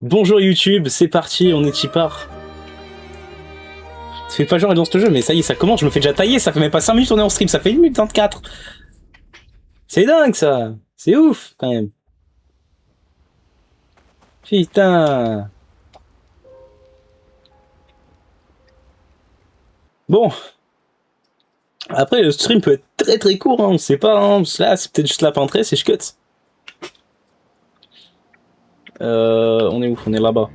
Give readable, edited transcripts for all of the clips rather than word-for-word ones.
Bonjour YouTube, c'est parti, on est y part. Ça fait pas genre dans ce jeu, mais ça y est, ça commence, je me fais déjà tailler, ça fait même pas 5 minutes on est en stream, ça fait 1 minute 24. C'est dingue ça, c'est ouf quand même. Putain. Bon, après le stream peut être très court, hein, on sait pas, hein, parce que là c'est peut-être juste la peintresse c'est je cut. On est où? On est là-bas.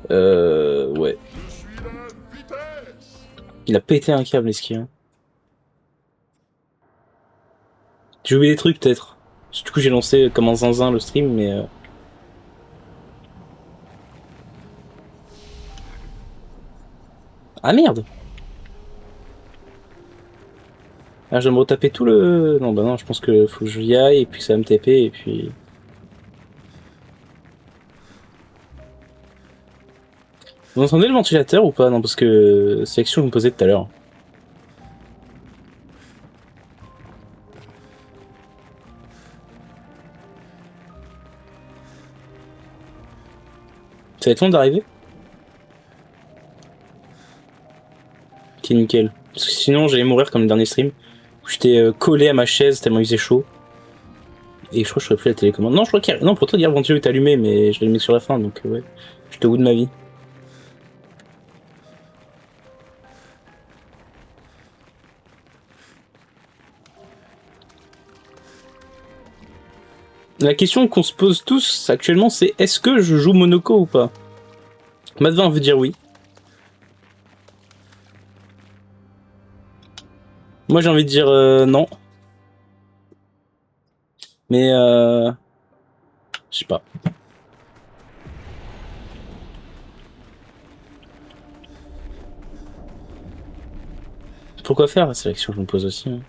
Ouais. Il a pété un câble, l'esquive. Hein. J'ai oublié des trucs peut-être. Du coup j'ai lancé comme un zinzin le stream, mais... Ah merde! Ah, je vais me retaper tout le... Non, bah non, je pense que faut que je y aille, et puis ça va me taper, et puis... Vous entendez le ventilateur ou pas? Non, parce que c'est l'action que je me posais tout à l'heure. Ça va être long d'arriver? Ok, nickel. Parce que sinon, j'allais mourir comme le dernier stream. J'étais collé à ma chaise tellement il faisait chaud. Et je crois que je ferais plus la télécommande. Non, je crois qu'il y a... Non, pourtant, hier, le ventilo est allumé, mais je l'ai mis sur la fin, donc ouais. J'étais au bout de ma vie. La question qu'on se pose tous actuellement, c'est est-ce que je joue Monaco ou pas? Madvin veut dire oui. Moi, j'ai envie de dire non. Mais je sais pas. Pourquoi faire la sélection, je me pose aussi. Hein.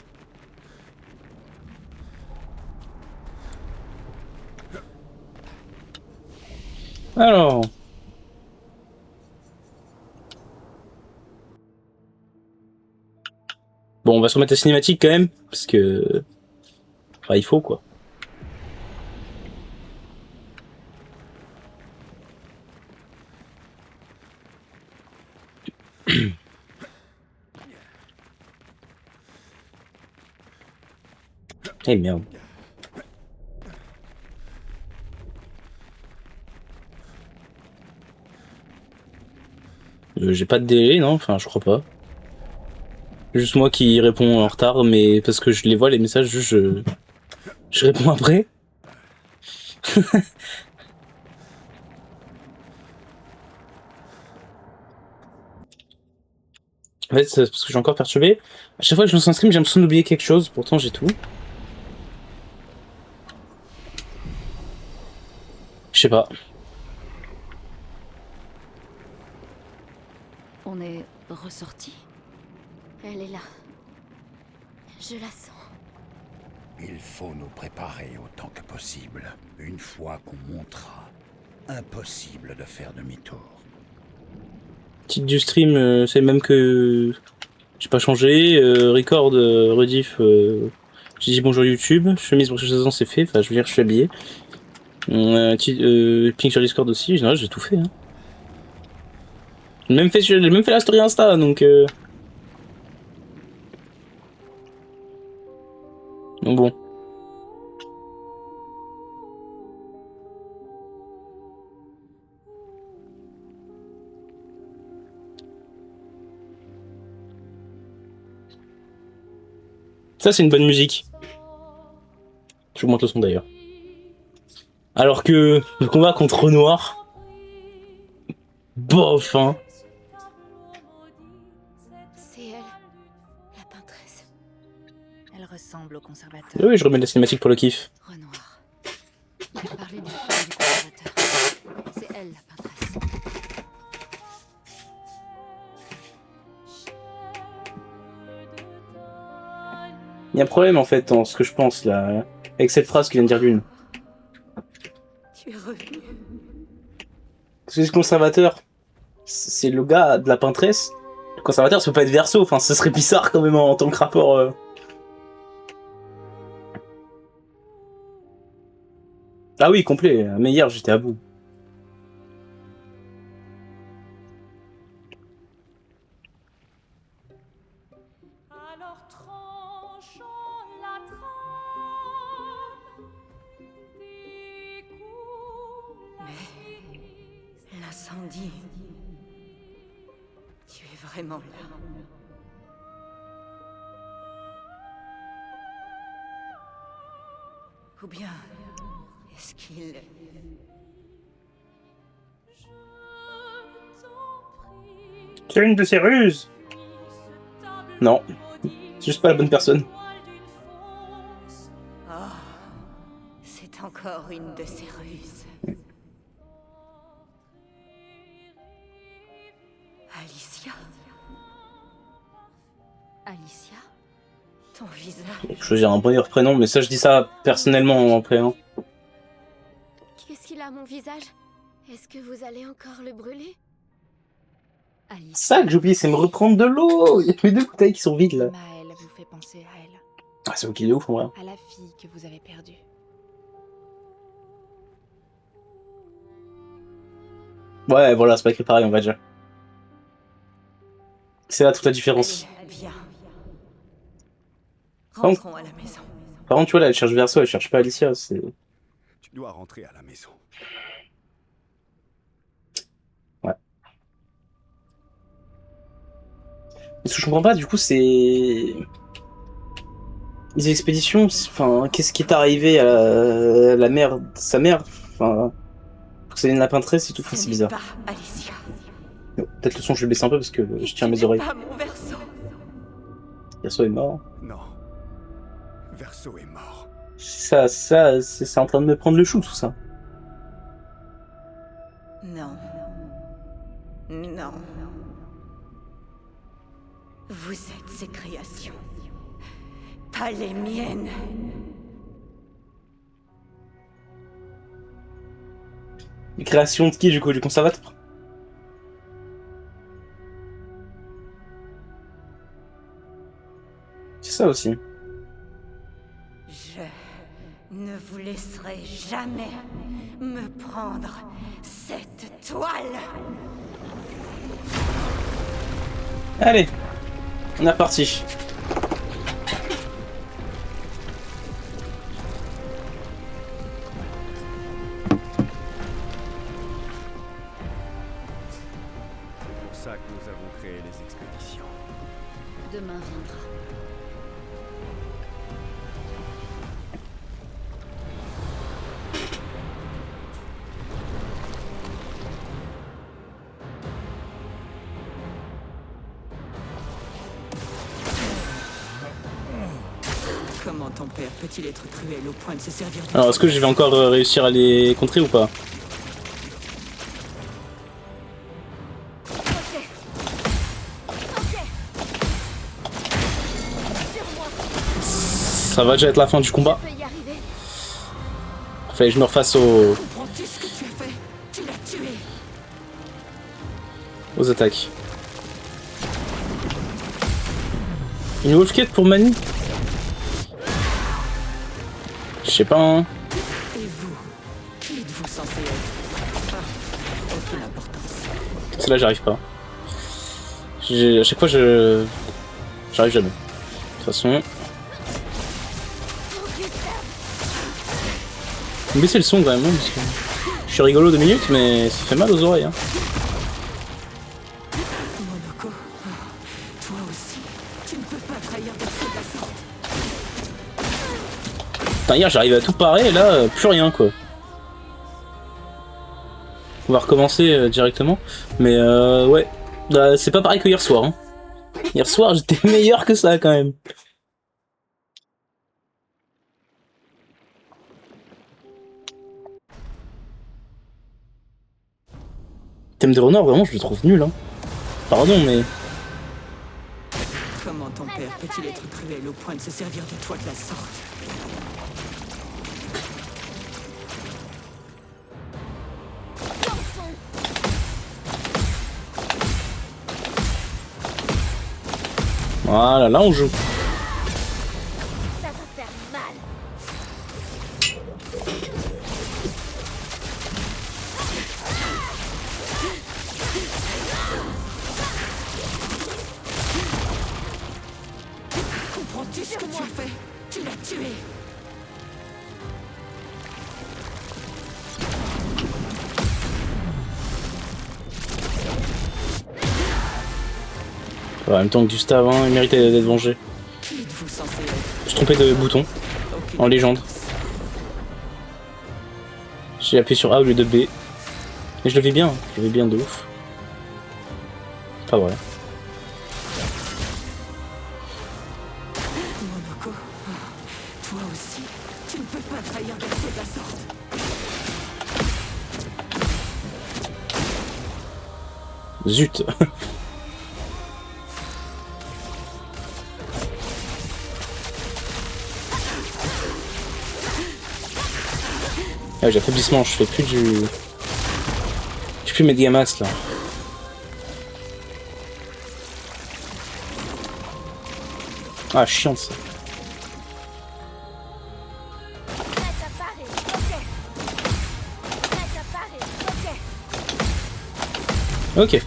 Alors... Bon, on va se remettre à cinématique quand même, parce que... Enfin, il faut, quoi. Eh merde. J'ai pas de délai, non? Enfin, je crois pas. Juste moi qui réponds en retard, mais parce que je les vois, les messages, juste je réponds après. En fait, c'est parce que j'ai encore perturbé. À chaque fois que je lance un stream, j'ai l'impression d'oublier quelque chose, pourtant j'ai tout. Je sais pas. On est ressorti. Elle est là. Je la sens. Il faut nous préparer autant que possible. Une fois qu'on montera, impossible de faire demi-tour. Titre du stream, c'est le même que... J'ai pas changé. Record, rediff... J'ai dit bonjour YouTube. Chemise pour saison, c'est fait. Enfin, je veux dire, je suis habillé. Ping sur Discord aussi. Général, j'ai tout fait. Hein. J'ai même fait la story Insta, donc... Donc bon. Ça, c'est une bonne musique. Je monte le son d'ailleurs. Alors que le combat contre Renoir... Bof, hein. C'est elle, la peintresse. Elle ressemble au conservateur. Oui, je remets la cinématique pour le kiff. Renoir. Il a parlé d'une femme du conservateur. C'est elle, la peintresse. Il y a un problème en fait dans ce que je pense là, avec cette phrase qu'il vient de dire Lune. Tu es revenu. Parce que ce conservateur, c'est le gars de la peintresse. Le conservateur, ça peut pas être Verseau, enfin ce serait bizarre quand même en tant que rapport. Ah oui, complet. Mais hier, j'étais à bout. Alors tranchons la trame, découle la crise. L'incendie. Tu es vraiment là. Ou bien, est-ce qu'il... Je t'en prie, C'est une de ces ruses. ce table Non, maudite, c'est juste pas la bonne personne. toile d'une fosse. Oh, c'est encore une de ces ruses. Alicia. Alicia? Ton visage. Faut choisir un meilleur prénom, mais ça, je dis ça personnellement après. Hein. Qu'est-ce qu'il a, mon visage? Est-ce que vous allez encore le brûler? Alicia. Ça que j'ai oublié, c'est me reprendre de l'eau. Il y a mes 2 bouteilles qui sont vides là. Maëlle vous fait penser à elle, Ah, c'est ok de ouf en vrai. à la fille que vous avez perdue. Ouais, voilà, c'est pas écrit pareil, on va dire. C'est là toute la différence. Allez, viens. Bon. Rentrons à la maison. Par contre, tu vois, là, elle cherche Verso, elle cherche pas Alicia. C'est. Tu dois rentrer à la maison. Ce que je comprends pas, du coup, c'est. Les expéditions, enfin, qu'est-ce qui est arrivé à la mère, sa mère, enfin, pour que Céline la peintresse, c'est tout, enfin, c'est Ce n'est bizarre. pas Alicia. Non, peut-être le son, je vais baisser un peu parce que je tiens mes Tu n'es oreilles. pas mon Verseau. Verso est mort. Non. Verso est mort. Ça, c'est en train de me prendre le chou, tout ça. Non. Non. Vous êtes ses créations. Pas les miennes. Les créations de qui, du coup, du conservateur? C'est ça aussi. Je ne vous laisserai jamais me prendre cette toile. Allez, on est parti. C'est pour ça que nous avons créé les expéditions. Demain viendra. Comment ton père peut-il être cruel au point de se servir de Alors, est-ce que je vais encore réussir à les contrer ou pas? Ça va déjà être la fin du combat. Je peux y arriver. Fallait que je me refasse aux Comprends-tu ce que tu as fait? Tu l'as tué. attaques. Une Wolfcat pour Mani? Je sais pas, hein. Et vous? Qui êtes-vous censé être? Ah, aucune importance. Celle-là, j'arrive pas. À chaque fois, j'arrive jamais. De toute façon. Baisser le son quand même, hein, parce que je suis rigolo 2 minutes, mais ça fait mal aux oreilles. Hein. Monoko, toi aussi, tu ne peux pas trahir Verseau de la sorte. Putain, hier j'arrivais à tout parer et là, plus rien quoi. On va recommencer directement. Mais ouais, c'est pas pareil que hier soir. Hein. Hier soir j'étais meilleur que ça quand même. Thème de renard, vraiment je le trouve nul. Hein. Pardon mais... Comment ton père peut-il être cruel au point de se servir de toi de la sorte? Voilà, là on joue. Ça va faire mal. Ouais, en même temps que Gustave, hein, il méritait d'être vengé. Êtes-vous censé être Je me suis trompé de bouton, aucune en légende. chance. J'ai appuyé sur A au lieu de B. Et je le vis bien, de ouf. Pas vrai. Monoko, toi aussi, tu ne peux pas trahir Garcia de la sorte. Zut. Ah, j'ai affaiblissement, je fais plus du... Je fais plus Mediamax là. Ah, chiant ça. Prête à parer, ok. Prête à parer, ok. Ok.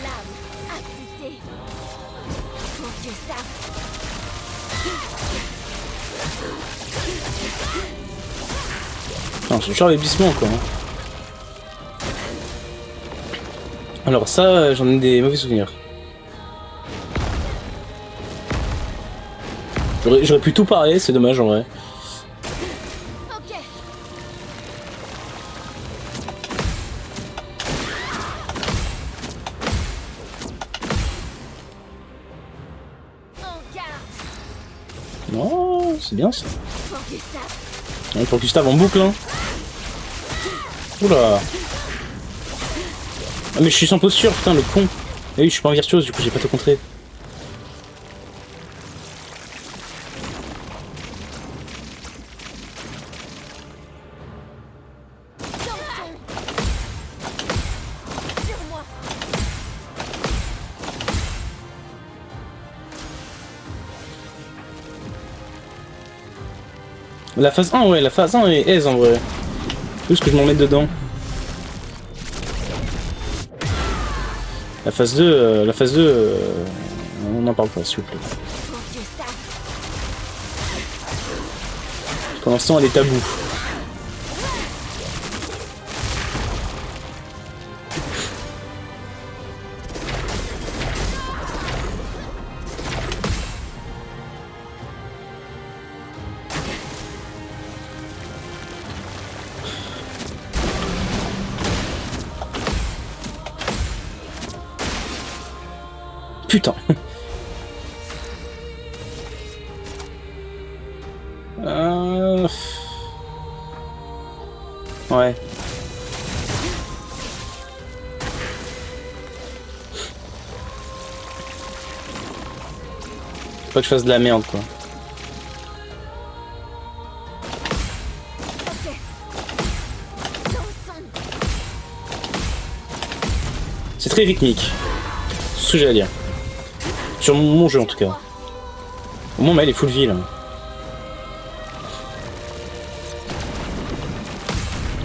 L'âme affûtée. Pour Gustave. Non, c'est genre l'établissement quoi. Alors ça, j'en ai des mauvais souvenirs. J'aurais pu tout parer, c'est dommage en vrai. Ok. En garde. Non, c'est bien ça. Pour Gustave. Ouais, pour Gustave en boucle, hein. Oula. Ah mais je suis sans posture, putain, le con. Et oui, je suis pas un virtuose, du coup j'ai pas tout contré. Sur moi. La phase 1, ouais, la phase 1 est aise en vrai. Plus que je m'en mette dedans. La phase 2, on n'en parle pas, s'il vous plaît. Pour Gustave. Pour l'instant, elle est taboue. Putain. Ouais. Faut pas que je fasse de la merde quoi. Ok. Dansons. C'est très rythmique. C'est ce que j'ai à dire. Sur mon jeu en tout cas. Au moins, elle est full vie là.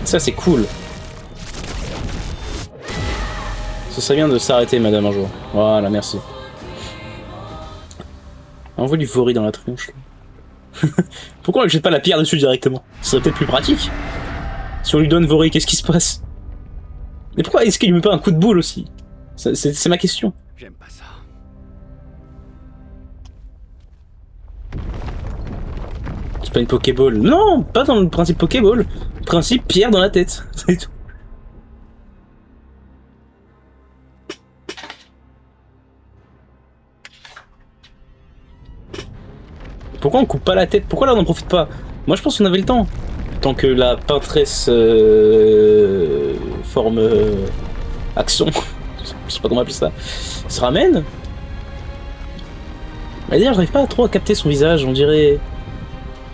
Ça c'est cool. Ce serait bien de s'arrêter madame un jour. Voilà, merci. Envoie du Vori dans la tronche. Pourquoi on ne jette pas la pierre dessus directement? Ce serait peut-être plus pratique. Si on lui donne Vori, qu'est-ce qui se passe? Mais pourquoi est-ce qu'il lui met pas un coup de boule aussi? C'est ma question. J'aime pas ça. C'est pas une Pokéball. Non, pas dans le principe Pokéball. Principe pierre dans la tête. C'est tout. Pourquoi on coupe pas la tête? Pourquoi là on n'en profite pas? Moi je pense qu'on avait le temps. Tant que la peintresse forme accent, je sais pas comment appeler ça, se ramène. D'ailleurs j'arrive pas trop à capter son visage, on dirait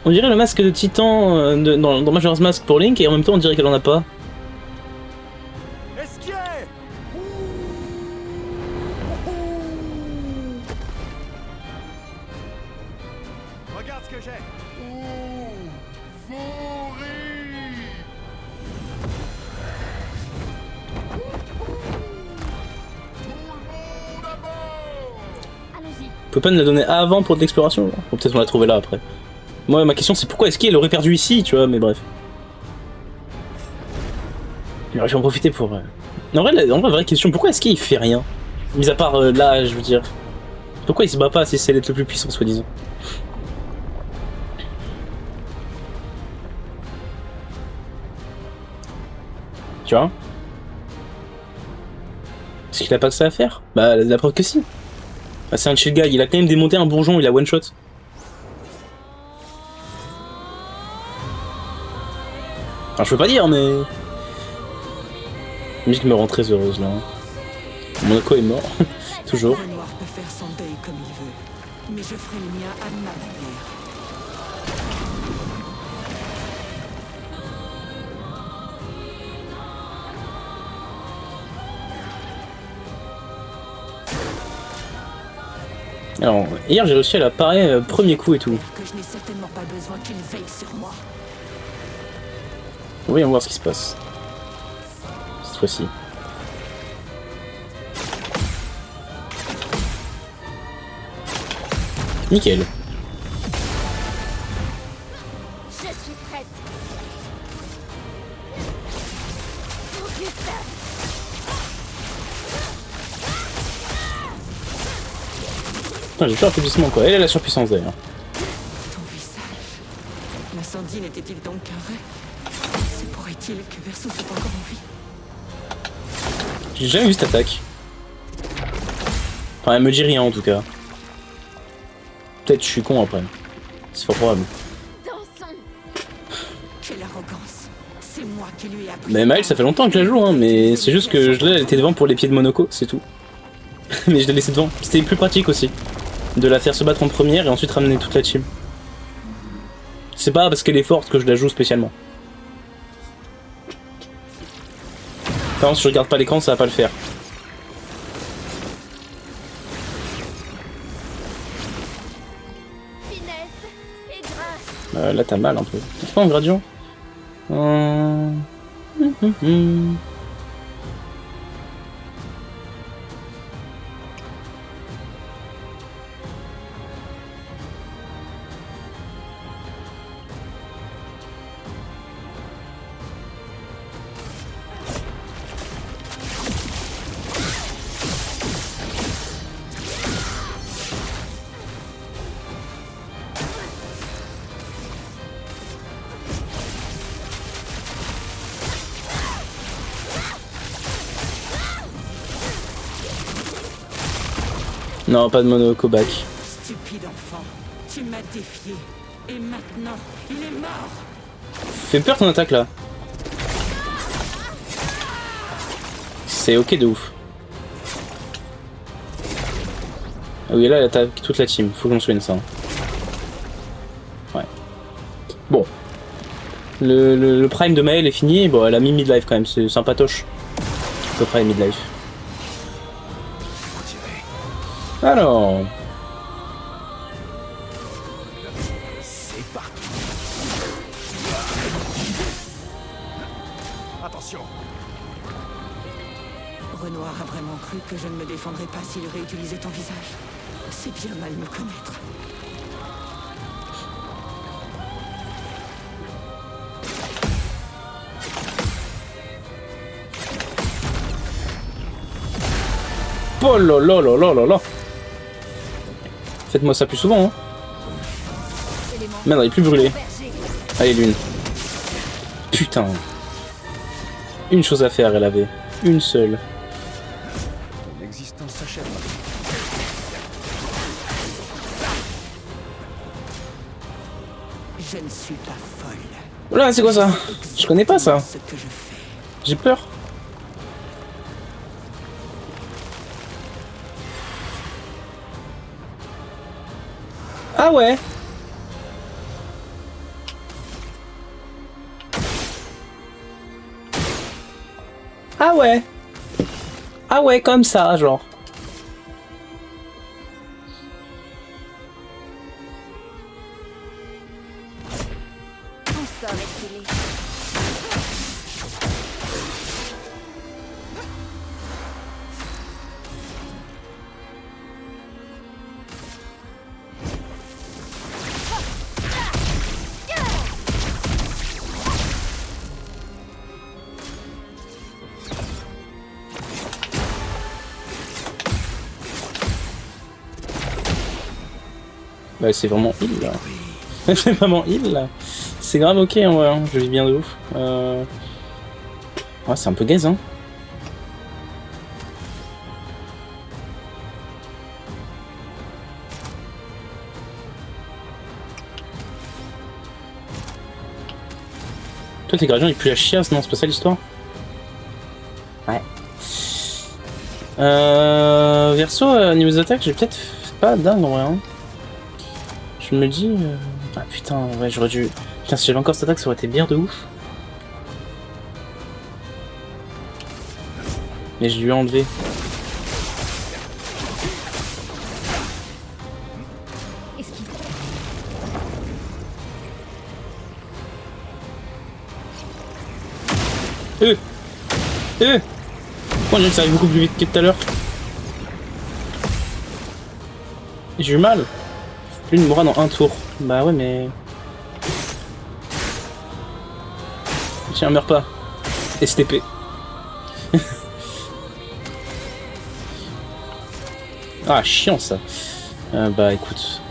le masque de Titan dans Majora's Mask pour Link et en même temps on dirait qu'elle en a pas. Esquier! Regarde ce que j'ai! pouvez pas nous la donner avant pour de l'exploration? Ou peut-être on l'a trouvé là après. Moi, ma question c'est pourquoi est-ce qu'il aurait perdu ici, tu vois, mais bref. Alors, je vais en profiter pour... En vrai, vraie question, pourquoi est-ce qu'il fait rien? Mis à part là, je veux dire. Pourquoi il se bat pas si c'est l'être le plus puissant, soi-disant? Tu vois? Est-ce qu'il a pas que ça à faire? Bah, la preuve que si. Bah, c'est un chill guy, il a quand même démonté un bourgeon, il a one shot. Alors, je peux pas dire, mais. La musique me rend très heureuse là. Monaco est mort, toujours. Renoir peut faire son deuil comme il veut, mais je ferai le mien à ma manière. Alors, hier j'ai réussi à la parer premier coup et tout. Que je n'ai certainement pas besoin qu'il veille sur moi. Voyons voir ce qui se passe. Cette fois-ci. Nickel. Je suis prête. Augusta. Putain, j'ai plus applaudissement quoi. Elle a la surpuissance d'ailleurs. Ton visage. L'incendie n'était-il donc qu'un rêve? Se pourrait-il que Verso soit encore en vie? J'ai jamais vu cette attaque. Enfin, elle me dit rien en tout cas. Peut-être je suis con après. C'est fort probable. Dansons. Quelle arrogance. C'est moi qui lui ai appris. Mais Maël, ça fait longtemps que je la joue, hein, mais c'est juste que je l'ai, elle était devant pour les pieds de Monoko, c'est tout. Mais je l'ai laissé devant. C'était plus pratique aussi. De la faire se battre en première et ensuite ramener toute la team. C'est pas parce qu'elle est forte que je la joue spécialement. Par contre, si je regarde pas l'écran, ça va pas le faire. Finesse et grâce. Là, t'as mal un peu. C'est pas en gradient Non, pas de Monoko back. Stupide enfant. Tu m'as défié. Et maintenant, il est mort. Fais peur ton attaque là. C'est ok de ouf. Ah oui, là elle attaque toute la team. Faut que j'en souvienne ça. Ouais. Bon. Le prime de Maël est fini. Bon, elle a mis midlife quand même. C'est sympatoche. À peu près midlife. Alors. C'est parti. Attention. Renoir a vraiment cru que je ne me défendrais pas s'il réutilisait ton visage. C'est bien mal me connaître. Oh là là là là là là. Faites-moi ça plus souvent, hein. Merde, elle est plus brûlée. Allez, lune. Putain. Une chose à faire, elle avait. Une seule. L'existence s'achève. Je ne suis pas folle. Oula, c'est quoi ça? Je connais pas ça. Ce que je fais. J'ai peur. Ah ouais. Ah ouais. Ah ouais, comme ça, genre. Ton sort est scellé. Bah c'est vraiment heal là. C'est vraiment heal là. C'est grave ok en vrai, hein. Je vis bien de ouf. Ouais c'est un peu gaze hein. Toi tes gardiens ils puent la chiasse, non c'est pas ça l'histoire? Ouais. Verso, niveau des attaques, j'ai peut-être pas dingue en vrai. Hein. Je me dis. Ah putain, ouais, j'aurais dû. Putain, si j'avais encore cette attaque, ça aurait été bien de ouf. Mais je lui ai enlevé. Esquive. Moi j'ai dit que ça arrive beaucoup plus vite que tout à l'heure. J'ai eu mal. L'une mourra dans un tour. Bah ouais mais... Tiens, meurs pas. STP. Ah, chiant ça. Bah écoute.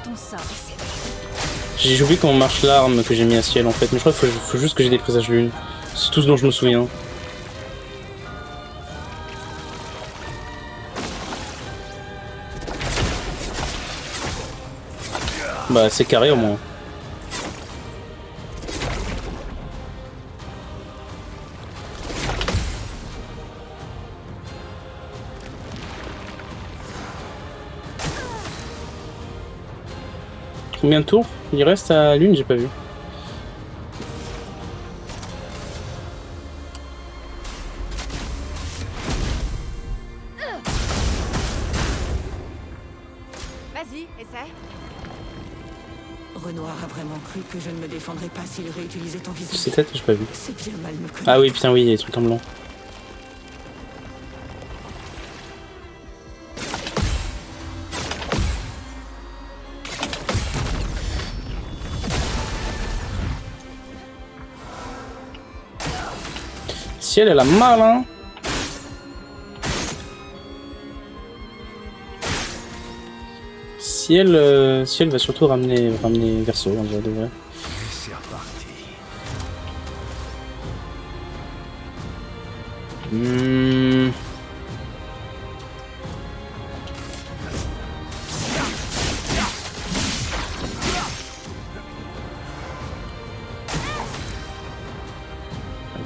Ton sort, c'est... J'ai oublié comment marche l'arme que j'ai mis à ciel en fait. Mais je crois qu'il faut juste que j'ai des présages lune. C'est tout ce dont je me souviens. Bah c'est carré au moins. Combien de tours il reste à l'une? J'ai pas vu. Vas-y, essaie. Renoir a vraiment cru que je ne me défendrais pas s'il réutilisait ton visage. C'est tête, j'ai pas vu. C'est bien mal me connaître. Ah oui, putain, oui, il y a des trucs en blanc. Si elle a mal, hein. Si elle va surtout ramener Verso, on dirait de vrai. C'est reparti. Le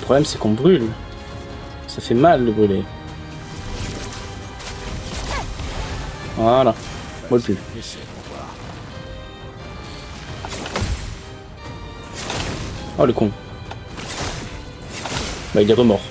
problème c'est qu'on brûle. Ça fait mal de brûler. Voilà. Moi le plus. Essaie de voir. Oh le con. Bah il est remords.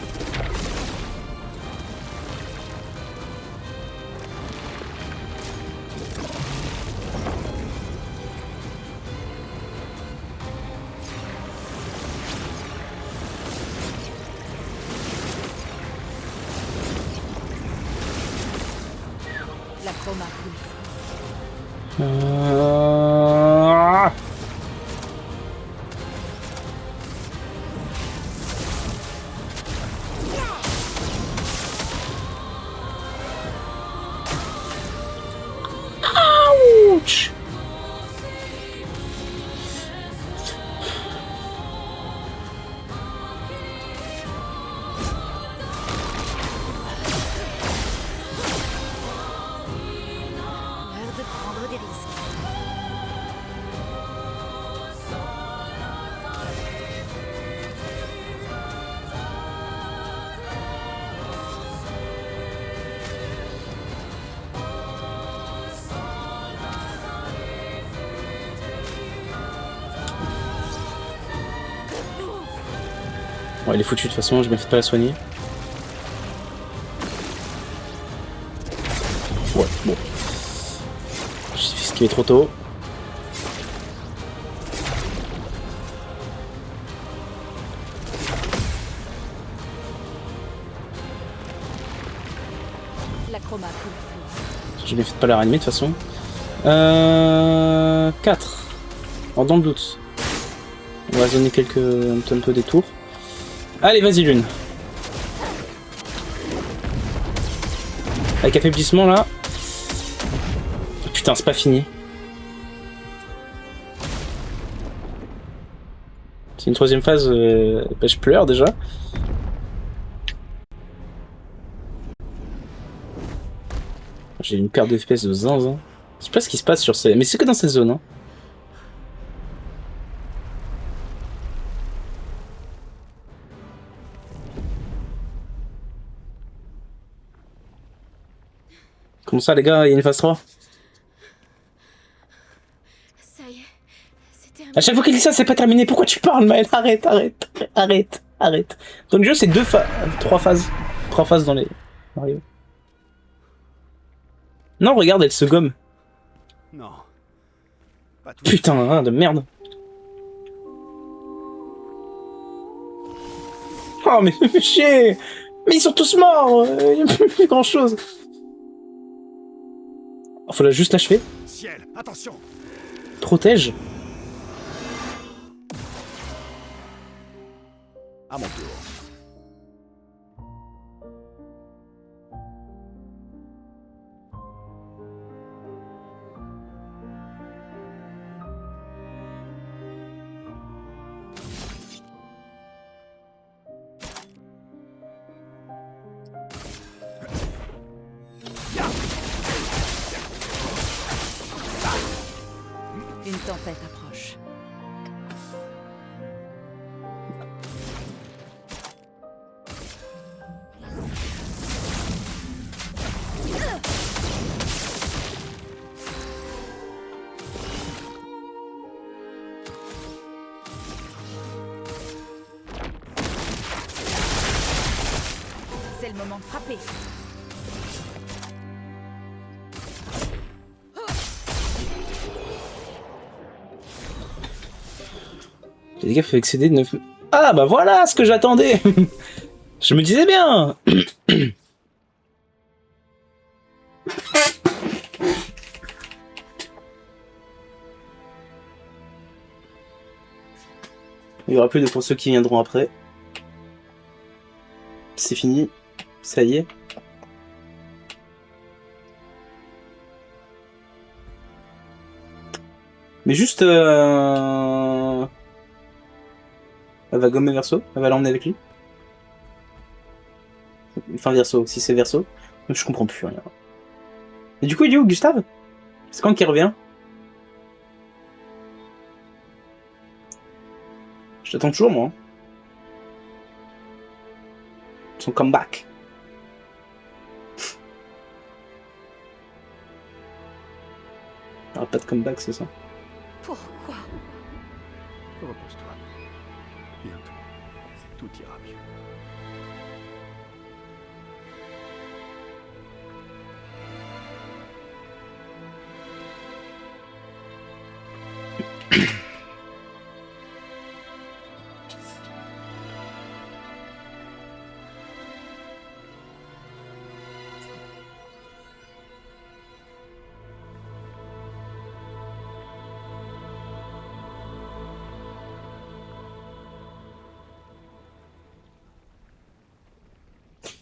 La chroma brûle. Ouch. L'heure de prendre des risques. Bon, elle est foutue de toute façon, je me fais pas la soigner. Ouais, bon. J'ai fait ce qui est trop tôt. La trauma coule. J'ai bien fait de pas la réanimer de toute façon. 4. Alors dans le doute. On va zoner un peu des tours. Allez, vas-y Lune. Avec affaiblissement là. Putain, c'est pas fini. C'est une troisième phase, bah, je pleure déjà. J'ai une perte de FPS de zinzin. Je sais pas ce qui se passe sur ces... Mais c'est que dans cette zone. Hein. Comment ça les gars, il y a une phase 3? Ça y est, c'est terminé. À chaque fois qu'il dit ça, c'est pas terminé. Pourquoi tu parles, Maël? Arrête. Dans le jeu, c'est 3 phases. 3 phases dans les... Mario. Non, regarde, elle se gomme. Non. Pas tout. Putain, hein, de merde. Oh, mais fais chier. Mais ils sont tous morts. Il n'y a plus grand chose. Faut juste l'achever. Ciel, attention. Protège. À mon tour. Une tempête approche. C'est le moment de frapper. Les dégâts peuvent excéder de 9... Ah bah voilà ce que j'attendais. Je me disais bien. Il y aura plus de pour ceux qui viendront après. C'est fini. Ça y est. Mais juste... Elle va gommer Verso. Elle va l'emmener avec lui. Enfin Verso, si c'est Verso. Je comprends plus rien. Et du coup il est où Gustave? C'est quand qu'il revient? Je l'attends toujours moi. Son comeback. Il n'y aura pas de comeback, c'est ça? Pourquoi? Repose-toi. Bientôt, tout ira mieux.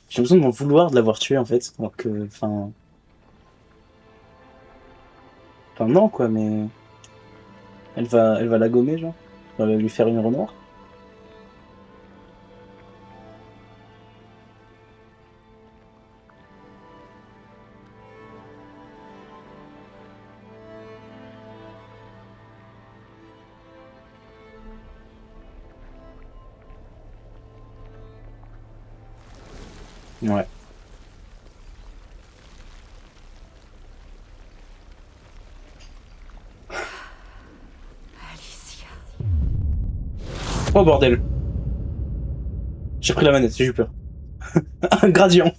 J'ai l'impression de m'en vouloir de l'avoir tué en fait. Alors que. Enfin. Enfin non quoi, mais. Elle va la gommer genre. Elle va lui faire une noire. Ouais. Alicia. Oh bordel. J'ai pris la manette, j'ai eu peur. Un gradient.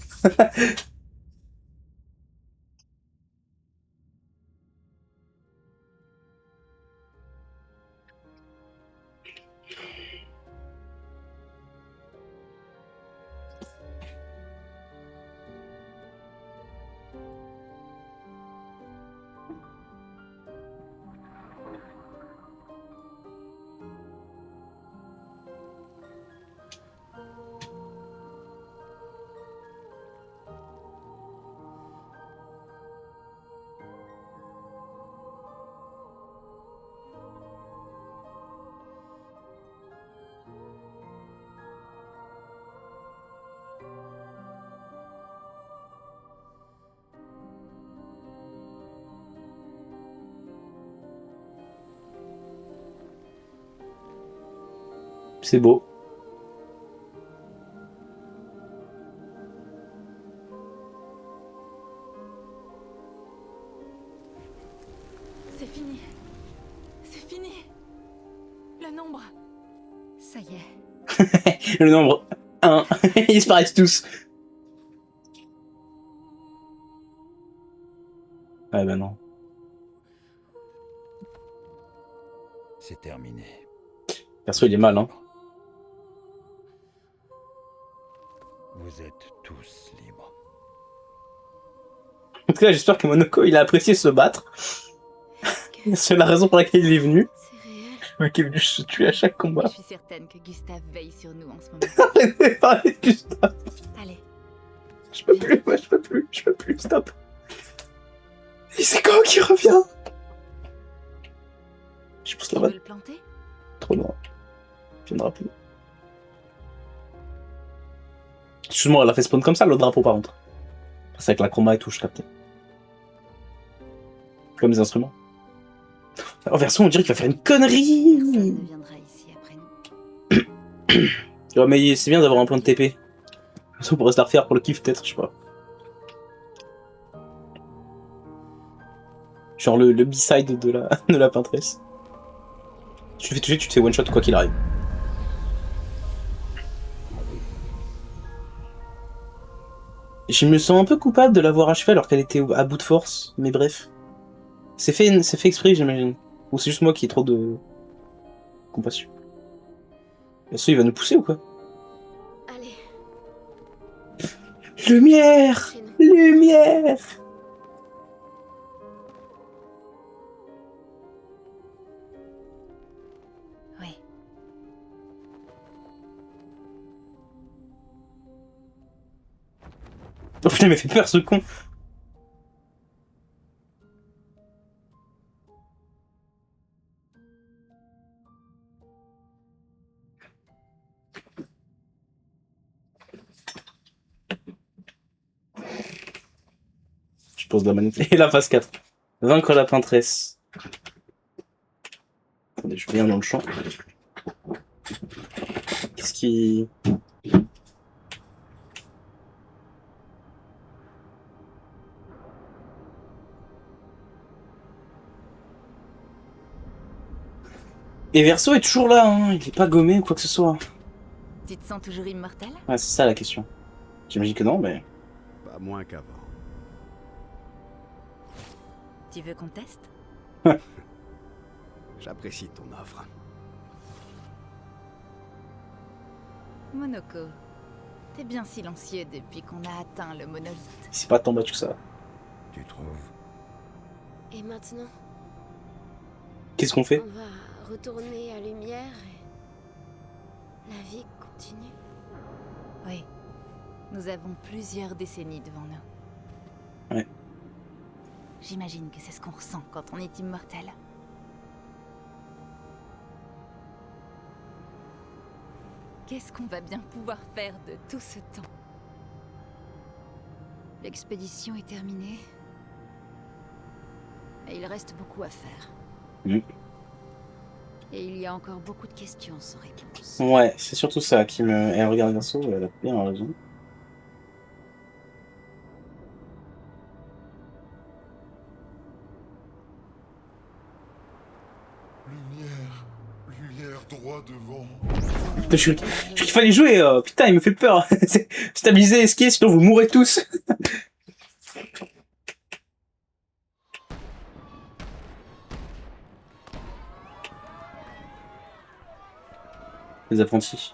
C'est beau. C'est fini. C'est fini. Le nombre. Ça y est. Le nombre 1. Ils disparaissent tous. Ah bah non. C'est terminé. Perso, il est mal, hein. Vous êtes tous libres. En tout cas, j'espère que Monoko, il a apprécié se battre. Est-ce que C'est la raison pour laquelle il est venu. c'est réel? Mais qui est venu se tuer à chaque combat. Je suis certaine que Gustave veille sur nous en ce moment. Arrêtez de parler de Gustave. Allez, Je peux plus, moi, je peux plus, stop. Et c'est quand qui revient? Je pense Tu là-bas, veux le planter? trop loin. Je viendra plus. Excuse-moi, elle a fait spawn comme ça, le drapeau, par contre. C'est avec la chroma et tout, je captais. Comme les instruments. En version, on dirait qu'il va faire une Personne connerie. ne viendra ici après nous. Ouais, mais c'est bien d'avoir un point de TP. Ça, on pourrait se la refaire pour le kiff, peut-être, je sais pas. Genre le B-side de la peintresse. Tu te fais toucher, tu te fais one-shot quoi qu'il arrive. Je me sens un peu coupable de l'avoir achevée alors qu'elle était à bout de force, mais bref. C'est fait exprès, j'imagine. Ou c'est juste moi qui ai trop de compassion. Est-ce qu'il va nous pousser ou quoi? allez, Lumière! chez nous. Lumière! Oui. Oh putain, il m'a fait peur ce con! Je pose la manette. Et la phase 4. Vaincre la peintresse. Attendez, je viens dans le champ. Qu'est-ce qui... Et Verso est toujours là, hein. Il est pas gommé ou quoi que ce soit. Tu te sens toujours immortel? Ouais, c'est ça la question. J'imagine que non, mais... Pas moins qu'avant. Tu veux qu'on teste? J'apprécie ton offre. Monoko, t'es bien silencieux depuis qu'on a atteint le monolithe. C'est pas tant battu que ça. Tu trouves? Et maintenant, Qu'est-ce qu'on fait? on va retourner à lumière et la vie continue. Oui. Nous avons plusieurs décennies devant nous. Ouais. J'imagine que c'est ce qu'on ressent quand on est immortel. Qu'est-ce qu'on va bien pouvoir faire de tout ce temps? L'expédition est terminée. Et il reste beaucoup à faire. Mhm. Et il y a encore beaucoup de questions sans réponse. Ouais, c'est surtout ça qui me... Elle regarde Verso, elle a bien raison. Lumière droit devant. Putain, je qu'il fallait jouer, putain, il me fait peur. Stabilisez, esquiver, sinon vous mourrez tous. Les apprentis.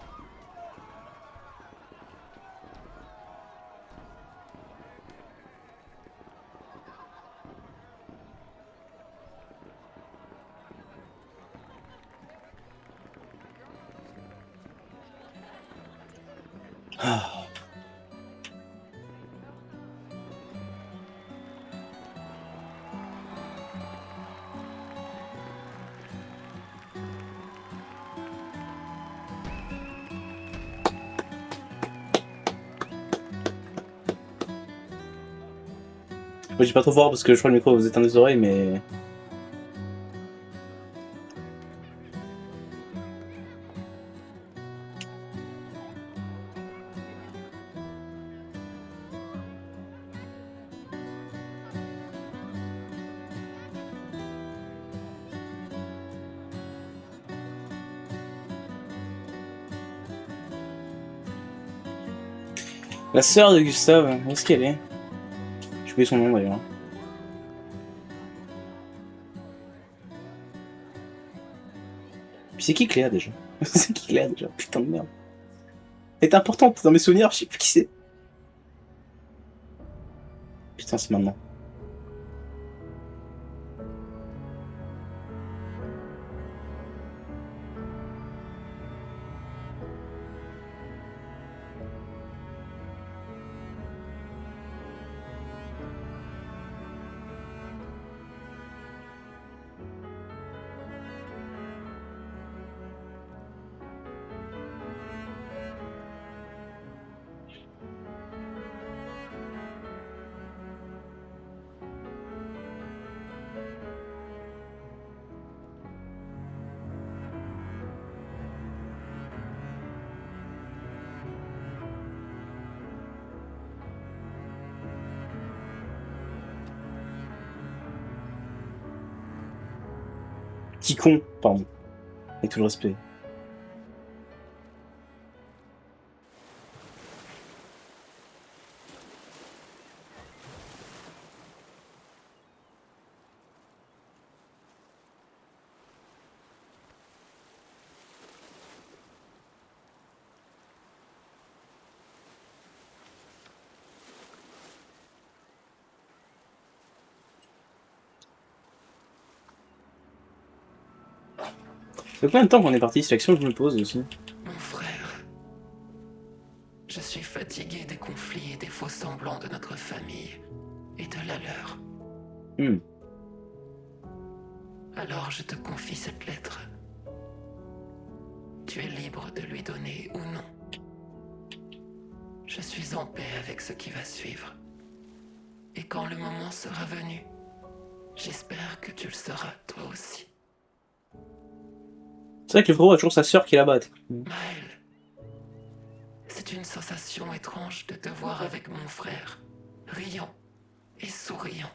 Ah. Moi j'ai pas trop fort parce que je crois que le micro vous éteint les oreilles, mais... La sœur de Gustave, où est-ce qu'elle est? J'ai oublié son nom d'ailleurs. Puis c'est qui Cléa déjà? C'est qui Cléa déjà? Putain de merde. Elle est importante dans mes souvenirs, je sais plus qui c'est. Putain, c'est maintenant. Petit con, pardon. Avec tout le respect. Ça fait combien de temps qu'on est parti? C'est l'action que je me pose aussi. Mon frère, je suis fatigué des conflits et des faux semblants de notre famille et de la leur. Alors je te confie cette lettre. Tu es libre de lui donner ou non. Je suis en paix avec ce qui va suivre. Et quand le moment sera venu, j'espère que tu le seras toi aussi. C'est vrai que le frérot a toujours sa sœur qui est là-bas. Maël, c'est une sensation étrange de te voir avec mon frère, riant et souriant,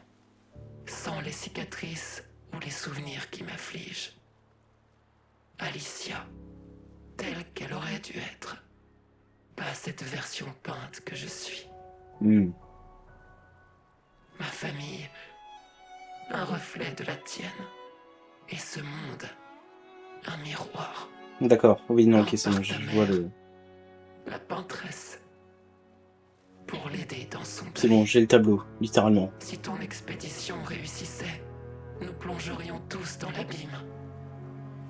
sans les cicatrices ou les souvenirs qui m'affligent. Alicia, telle qu'elle aurait dû être, pas cette version peinte que je suis. Ma famille, un reflet de la tienne, et ce monde, un miroir. D'accord, oui, non, ok, c'est bon, Par je ta vois mère, le... la peintresse, pour l'aider dans son C'est deuil. bon, j'ai le tableau, littéralement. Si ton expédition réussissait, nous plongerions tous dans l'abîme.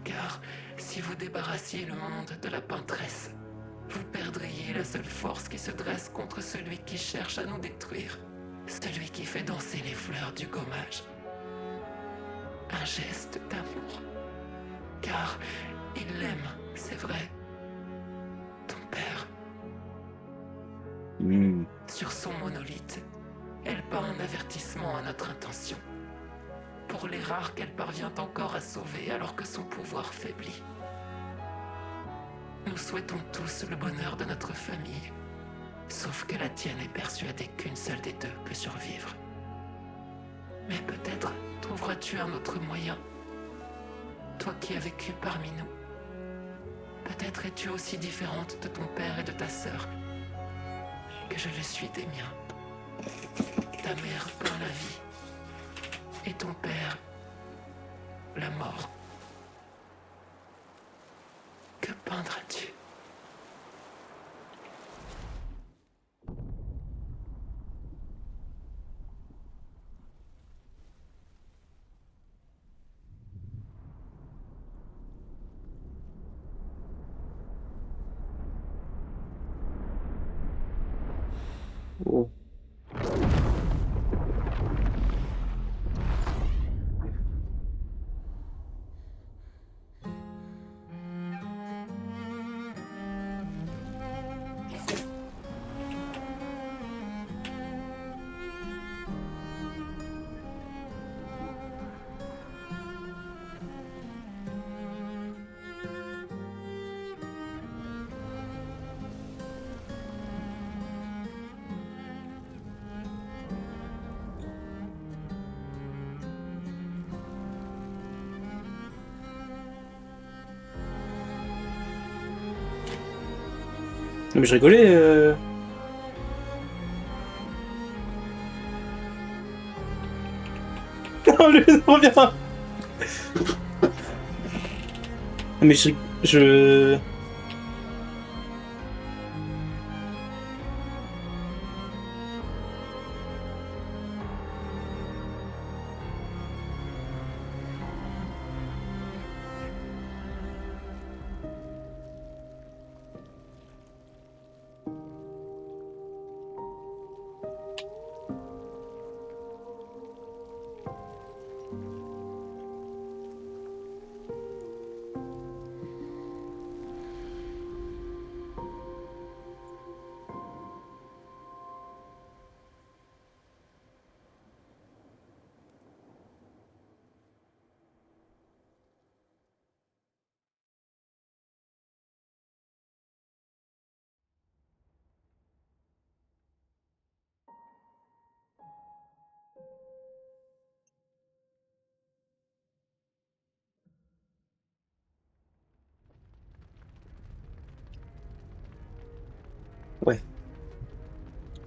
Car si vous débarrassiez le monde de la peintresse, vous perdriez la seule force qui se dresse contre celui qui cherche à nous détruire, celui qui fait danser les fleurs du gommage. Un geste d'amour. Car il l'aime, c'est vrai. Ton père. Sur son monolithe, elle peint un avertissement à notre intention. Pour les rares qu'elle parvient encore à sauver alors que son pouvoir faiblit. Nous souhaitons tous le bonheur de notre famille, sauf que la tienne est persuadée qu'une seule des deux peut survivre. Mais peut-être trouveras-tu un autre moyen, toi qui as vécu parmi nous. Peut-être es-tu aussi différente de ton père et de ta sœur que je le suis des miens. Ta mère peint la vie, et ton père, la mort. Que peindras-tu? Oh. Non mais je rigolais. Non, lui, reviens. Mais je... Ouais.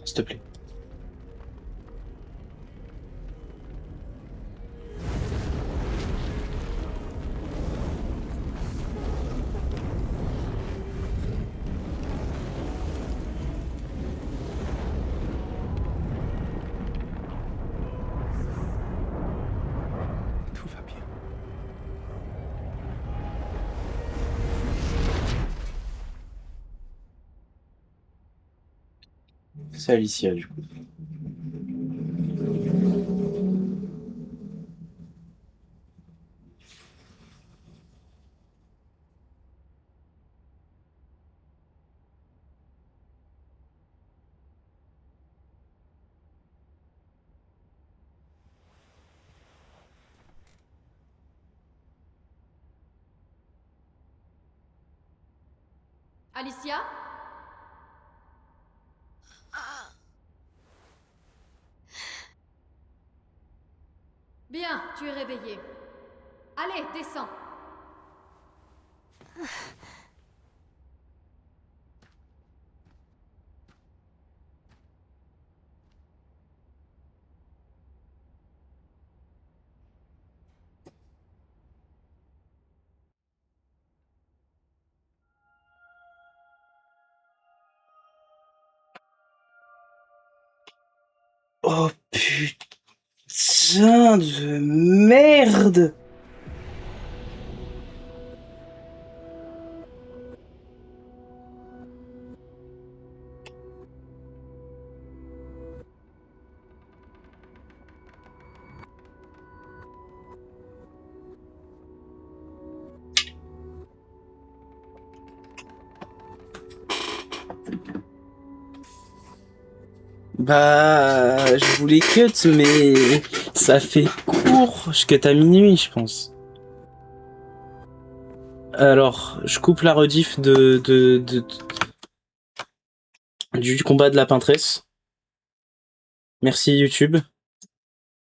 S'il te plaît. Tout va bien. C'est Alicia, du coup. Alicia? Bien, tu es réveillée. Allez, descends. Oh putain de merde! Bah, je voulais cut, mais ça fait court. Je cut à minuit, je pense. Alors, je coupe la rediff du combat de la peintresse. Merci YouTube.